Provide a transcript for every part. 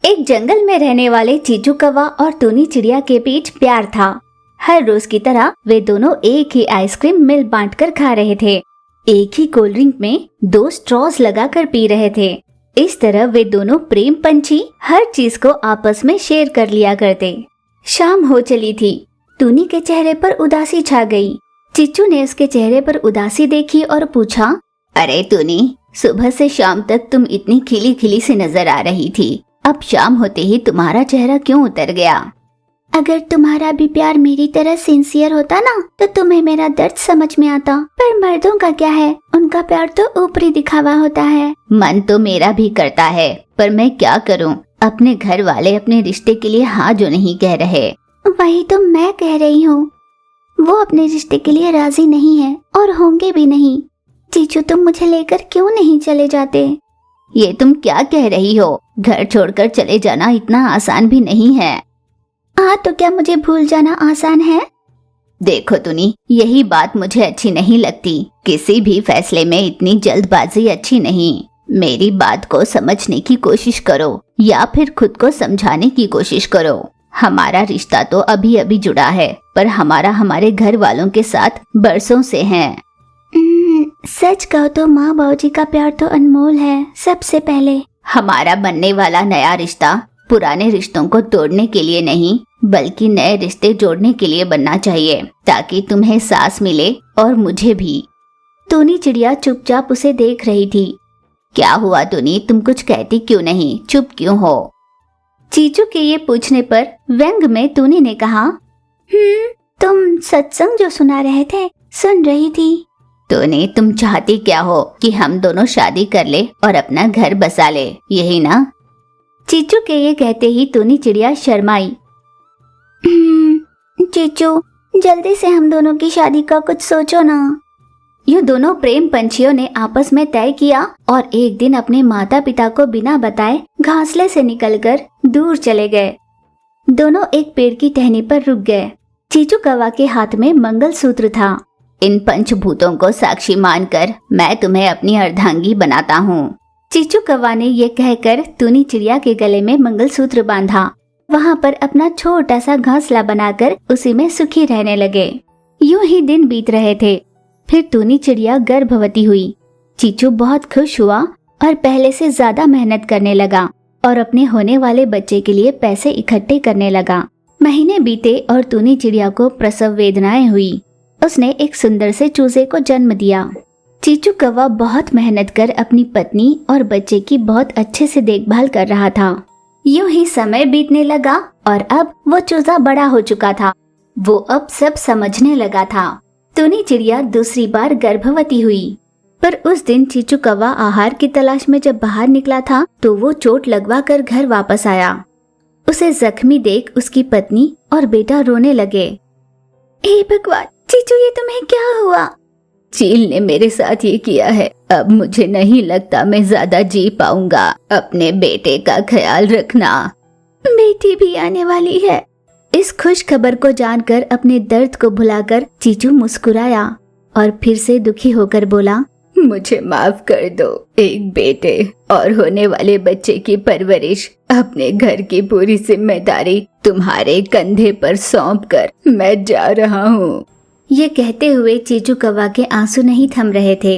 एक जंगल में रहने वाले चीचू कौवा और टूनी चिड़िया के बीच प्यार था। हर रोज की तरह वे दोनों एक ही आइसक्रीम मिल बांटकर खा रहे थे। एक ही कोल्ड ड्रिंक में 2 स्ट्रॉज लगाकर पी रहे थे। इस तरह वे दोनों प्रेम पंछी हर चीज को आपस में शेयर कर लिया करते। शाम हो चली थी। टूनी के चेहरे पर उदासी छा गई। चीचू ने उसके चेहरे पर उदासी देखी और पूछा, अरे टूनी, सुबह से शाम तक तुम इतनी खिली खिली सी नजर आ रही थी, अब शाम होते ही तुम्हारा चेहरा क्यों उतर गया? अगर तुम्हारा भी प्यार मेरी तरह सिंसियर होता ना तो तुम्हें मेरा दर्द समझ में आता। पर मर्दों का क्या है, उनका प्यार तो ऊपरी दिखावा होता है। मन तो मेरा भी करता है, पर मैं क्या करूं? अपने घर वाले अपने रिश्ते के लिए हाँ जो नहीं कह रहे। वही तो मैं कह रही हूँ, वो अपने रिश्ते के लिए राजी नहीं है और होंगे भी नहीं। चीचू, तुम मुझे लेकर क्यों नहीं चले जाते? ये तुम क्या कह रही हो? घर छोड़कर चले जाना इतना आसान भी नहीं है। हाँ, तो क्या मुझे भूल जाना आसान है? देखो टूनी, यही बात मुझे अच्छी नहीं लगती। किसी भी फैसले में इतनी जल्दबाजी अच्छी नहीं। मेरी बात को समझने की कोशिश करो या फिर खुद को समझाने की कोशिश करो। हमारा रिश्ता तो अभी अभी जुड़ा है, पर हमारा हमारे घर वालों के साथ बरसों से है। सच कहो तो माँ बाबूजी का प्यार तो अनमोल है। सबसे पहले हमारा बनने वाला नया रिश्ता पुराने रिश्तों को तोड़ने के लिए नहीं, बल्कि नए रिश्ते जोड़ने के लिए बनना चाहिए, ताकि तुम्हें सांस मिले और मुझे भी। टूनी चिड़िया चुपचाप उसे देख रही थी। क्या हुआ टूनी, तुम कुछ कहती क्यों नहीं? चुप क्यों हो? चीचू के ये पूछने पर व्यंग में टूनी ने कहा, तुम सत्संग जो सुना रहे थे, सुन रही थी। टूनी, तुम चाहती क्या हो कि हम दोनों शादी कर ले और अपना घर बसा ले, यही ना? चीचू के ये कहते ही टूनी चिड़िया शर्माई। चीचू, जल्दी से हम दोनों की शादी का कुछ सोचो ना। ये दोनों प्रेम पंछियों ने आपस में तय किया और एक दिन अपने माता पिता को बिना बताए घोंसले से निकलकर दूर चले गए। दोनों एक पेड़ की टहनी पर रुक गए। चीचू कौवा के हाथ में मंगलसूत्र था। इन पंचभूतों को साक्षी मानकर मैं तुम्हें अपनी अर्धांगी बनाता हूँ। चीचू कौवा ने ये कहकर टूनी चिड़िया के गले में मंगलसूत्र बांधा। वहाँ पर अपना छोटा सा घोंसला बनाकर उसी में सुखी रहने लगे। यूं ही दिन बीत रहे थे। फिर टूनी चिड़िया गर्भवती हुई। चीचू बहुत खुश हुआ और पहले से ज्यादा मेहनत करने लगा और अपने होने वाले बच्चे के लिए पैसे इकट्ठे करने लगा। महीने बीते और टूनी चिड़िया को प्रसव वेदनाएं हुई। उसने एक सुंदर से चूजे को जन्म दिया। चीचू कौवा बहुत मेहनत कर अपनी पत्नी और बच्चे की बहुत अच्छे से देखभाल कर रहा था। यूं ही समय बीतने लगा और अब वो चूजा बड़ा हो चुका था। वो अब सब समझने लगा था। टूनी चिड़िया दूसरी बार गर्भवती हुई। पर उस दिन चीचू कौवा आहार की तलाश में जब बाहर निकला था तो वो चोट लगवा कर घर वापस आया। उसे जख्मी देख उसकी पत्नी और बेटा रोने लगे। हे भगवान, चीचू, ये तुम्हें क्या हुआ? चील ने मेरे साथ ये किया है। अब मुझे नहीं लगता मैं ज्यादा जी पाऊंगा। अपने बेटे का ख्याल रखना। बेटी भी आने वाली है। इस खुश खबर को जानकर अपने दर्द को भुलाकर चीचू मुस्कुराया और फिर से दुखी होकर बोला, मुझे माफ कर दो। एक बेटे और होने वाले बच्चे की परवरिश, अपने घर की पूरी जिम्मेदारी तुम्हारे कंधे पर सौंपकर मैं जा रहा हूँ। ये कहते हुए चीचू कौवा के आंसू नहीं थम रहे थे।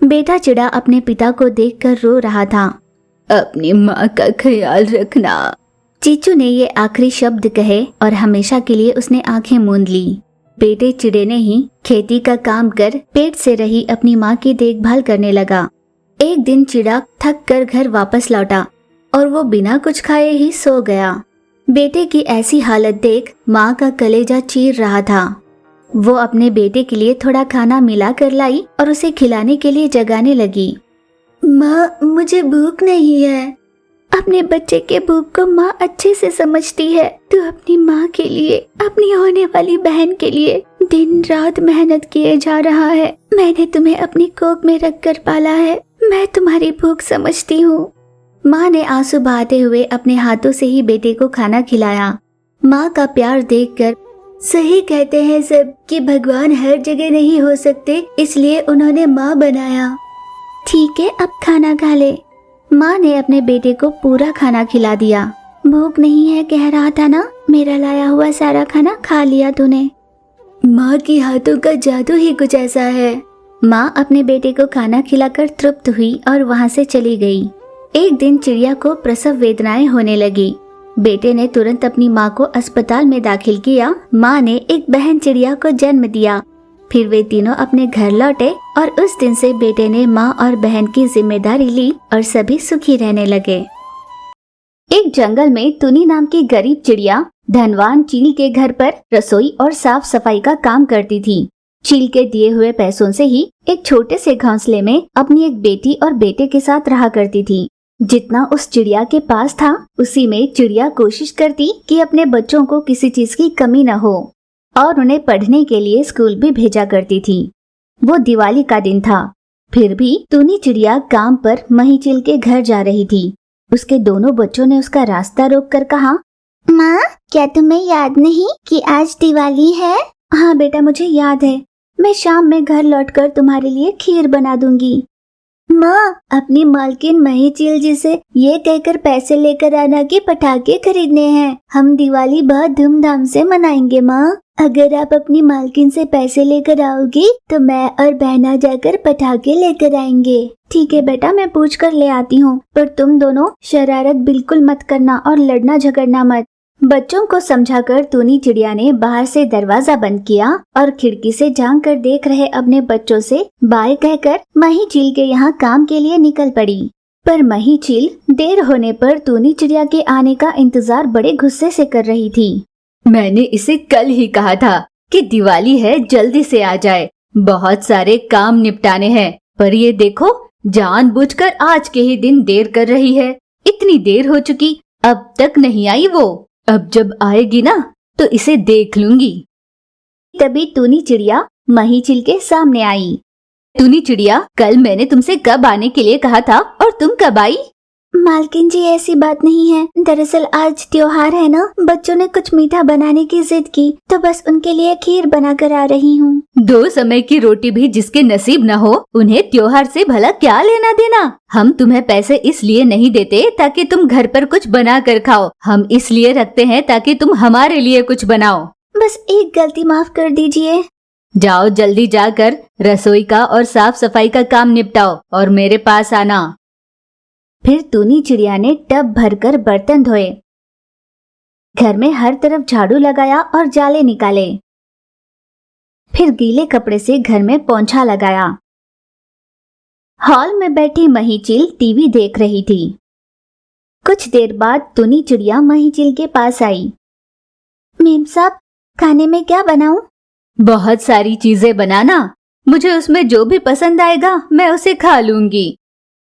बेटा चिड़ा अपने पिता को देखकर रो रहा था। अपनी माँ का ख्याल रखना। चीचू ने ये आखिरी शब्द कहे और हमेशा के लिए उसने आंखें मूंद ली। बेटे चिड़े ने ही खेती का काम कर पेट से रही अपनी माँ की देखभाल करने लगा। एक दिन चिड़ा थक कर घर वापस लौटा और वो बिना कुछ खाए ही सो गया। बेटे की ऐसी हालत देख माँ का कलेजा चीर रहा था। वो अपने बेटे के लिए थोड़ा खाना मिला कर लाई और उसे खिलाने के लिए जगाने लगी। माँ, मुझे भूख नहीं है। अपने बच्चे के भूख को माँ अच्छे से समझती है। तू अपनी माँ के लिए, अपनी होने वाली बहन के लिए दिन रात मेहनत किए जा रहा है। मैंने तुम्हें अपनी कोख में रख कर पाला है। मैं तुम्हारी भूख समझती हूँ। माँ ने आंसू बहाते हुए अपने हाथों से ही बेटे को खाना खिलाया। माँ का प्यार देखकर सही कहते हैं सब कि भगवान हर जगह नहीं हो सकते, इसलिए उन्होंने माँ बनाया। ठीक है, अब खाना खा ले। माँ ने अपने बेटे को पूरा खाना खिला दिया। भूख नहीं है कह रहा था ना, मेरा लाया हुआ सारा खाना खा लिया तूने। माँ की हाथों का जादू ही कुछ ऐसा है। माँ अपने बेटे को खाना खिलाकर तृप्त हुई और वहाँ से चली गई। एक दिन चिड़िया को प्रसव वेदनाएं होने लगी। बेटे ने तुरंत अपनी माँ को अस्पताल में दाखिल किया। माँ ने एक बहन चिड़िया को जन्म दिया। फिर वे तीनों अपने घर लौटे और उस दिन से बेटे ने माँ और बहन की जिम्मेदारी ली और सभी सुखी रहने लगे। एक जंगल में तुनी नाम की गरीब चिड़िया धनवान चील के घर पर रसोई और साफ सफाई का काम करती थी। चील के दिए हुए पैसों से ही एक छोटे से घोंसले में अपनी एक बेटी और बेटे के साथ रहा करती थी। जितना उस चिड़िया के पास था उसी में चिड़िया कोशिश करती कि अपने बच्चों को किसी चीज की कमी न हो और उन्हें पढ़ने के लिए स्कूल भी भेजा करती थी। वो दिवाली का दिन था, फिर भी टूनी चिड़िया काम पर महीचिल के घर जा रही थी। उसके दोनों बच्चों ने उसका रास्ता रोककर कहा, माँ, क्या तुम्हें याद नहीं कि आज दिवाली है? हाँ बेटा, मुझे याद है। मैं शाम में घर लौटकर तुम्हारे लिए खीर बना दूंगी। माँ, अपनी मालकिन महीचिल जी से ये कहकर पैसे लेकर आना कि पटाखे खरीदने हैं। हम दिवाली बहुत धूमधाम से मनाएंगे माँ। अगर आप अपनी मालकिन से पैसे लेकर आओगी तो मैं और बहना जाकर पटाखे लेकर आएंगे। ठीक है बेटा, मैं पूछ कर ले आती हूँ, पर तुम दोनों शरारत बिल्कुल मत करना और लड़ना झगड़ना मत। बच्चों को समझाकर टूनी चिड़िया ने बाहर से दरवाजा बंद किया और खिड़की से झांक कर देख रहे अपने बच्चों से बाय कहकर महीचिल के यहाँ काम के लिए निकल पड़ी। पर महीचिल देर होने पर टूनी चिड़िया के आने का इंतजार बड़े गुस्से से कर रही थी। मैंने इसे कल ही कहा था कि दिवाली है, जल्दी से आ जाए, बहुत सारे काम निपटाने हैं, पर ये देखो जानबूझकर आज के ही दिन देर कर रही है। इतनी देर हो चुकी, अब तक नहीं आई वो। अब जब आएगी ना तो इसे देख लूंगी। तभी टूनी चिड़िया महीचिल के सामने आई। टूनी चिड़िया, कल मैंने तुमसे कब आने के लिए कहा था और तुम कब आई? मालकिन जी, ऐसी बात नहीं है। दरअसल आज त्योहार है ना, बच्चों ने कुछ मीठा बनाने की जिद की तो बस उनके लिए खीर बना कर आ रही हूँ। 2 समय की रोटी भी जिसके नसीब न हो, उन्हें त्योहार से भला क्या लेना देना। हम तुम्हें पैसे इसलिए नहीं देते ताकि तुम घर पर कुछ बना कर खाओ, हम इसलिए रखते हैं ताकि तुम हमारे लिए कुछ बनाओ। बस एक गलती माफ कर दीजिए। जाओ जल्दी जाकर रसोई का और साफ सफाई का काम निपटाओ और मेरे पास आना। फिर टूनी चिड़िया ने टब भरकर बर्तन धोए, घर में हर तरफ झाड़ू लगाया और जाले निकाले। फिर गीले कपड़े से घर में पोंछा लगाया। हॉल में बैठी महीचिल टीवी देख रही थी। कुछ देर बाद टूनी चिड़िया महीचिल के पास आई। मेम साहब, खाने में क्या बनाऊं? बहुत सारी चीजें बनाना, मुझे उसमें जो भी पसंद आएगा मैं उसे खा लूंगी।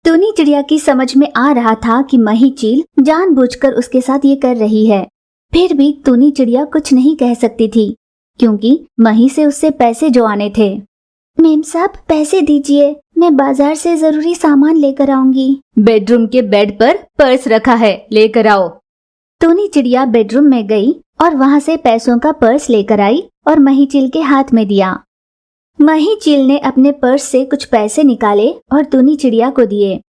टूनी चिड़िया की समझ में आ रहा था कि महीचिल जानबूझकर उसके साथ ये कर रही है। फिर भी टूनी चिड़िया कुछ नहीं कह सकती थी क्योंकि मही से उससे पैसे जो आने थे। मेम साहब, पैसे दीजिए, मैं बाजार से जरूरी सामान लेकर आऊंगी। बेडरूम के बेड पर पर्स रखा है, लेकर आओ। टूनी चिड़िया बेडरूम में गई और वहाँ से पैसों का पर्स लेकर आई और महीचिल के हाथ में दिया। महीचिल ने अपने पर्स से कुछ पैसे निकाले और टूनी चिड़िया को दिए।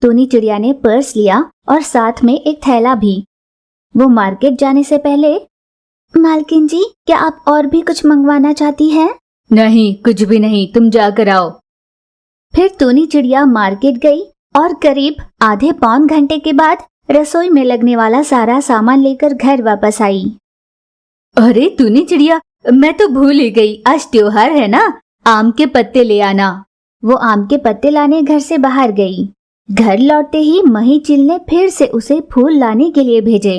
टूनी चिड़िया ने पर्स लिया और साथ में एक थैला भी। वो मार्केट जाने से पहले, मालकिन जी, क्या आप और भी कुछ मंगवाना चाहती हैं? नहीं, कुछ भी नहीं, तुम जाकर आओ। फिर टूनी चिड़िया मार्केट गई और करीब आधे पौन घंटे के बाद रसोई में लगने वाला सारा सामान लेकर घर वापस आई। अरे टूनी चिड़िया, मैं तो भूल ही गई, आज त्योहार है ना, आम के पत्ते ले आना। वो आम के पत्ते लाने घर से बाहर गई। घर लौटते ही महीचिल ने फिर से उसे फूल लाने के लिए भेजे।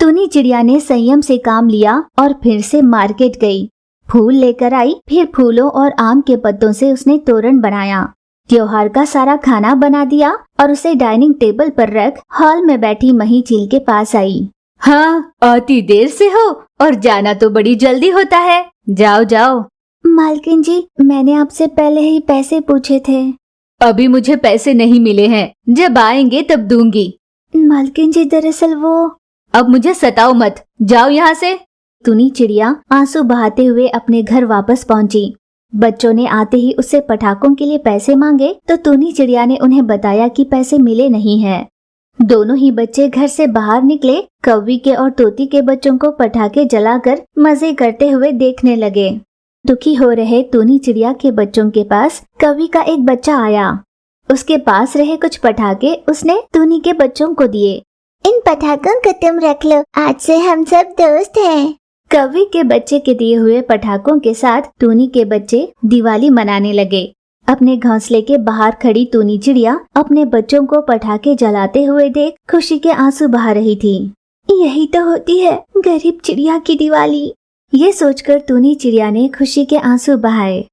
टूनी चिड़िया ने संयम से काम लिया और फिर से मार्केट गई। फूल लेकर आई, फिर फूलों और आम के पत्तों से उसने तोरण बनाया। त्योहार का सारा खाना बना दिया और उसे डाइनिंग टेबल पर रख हॉल में बैठी महीचिल के पास आई। हाँ, आती देर से हो और जाना तो बड़ी जल्दी होता है, जाओ जाओ। मालकिन जी, मैंने आपसे पहले ही पैसे पूछे थे। अभी मुझे पैसे नहीं मिले हैं, जब आएंगे तब दूंगी। मालकिन जी, दरअसल वो। अब मुझे सताओ मत, जाओ यहाँ से। टूनी चिड़िया आंसू बहाते हुए अपने घर वापस पहुंची। बच्चों ने आते ही उससे पटाखों के लिए पैसे मांगे तो टूनी चिड़िया ने उन्हें बताया कि पैसे मिले नहीं हैं। दोनों ही बच्चे घर से बाहर निकले। कौवी के और तोती के बच्चों को पटाखे जलाकर मजे करते हुए देखने लगे। दुखी हो रहे टूनी चिड़िया के बच्चों के पास कौवी का एक बच्चा आया। उसके पास रहे कुछ पटाखे उसने टूनी के बच्चों को दिए। इन पटाखों को तुम रख लो, आज से हम सब दोस्त हैं। कौवी के बच्चे के दिए हुए पटाखों के साथ टूनी के बच्चे दिवाली मनाने लगे। अपने घोंसले के बाहर खड़ी टूनी चिड़िया अपने बच्चों को पटाखे जलाते हुए देख खुशी के आंसू बहा रही थी। यही तो होती है गरीब चिड़िया की दिवाली। ये सोचकर टूनी चिड़िया ने खुशी के आंसू बहाए।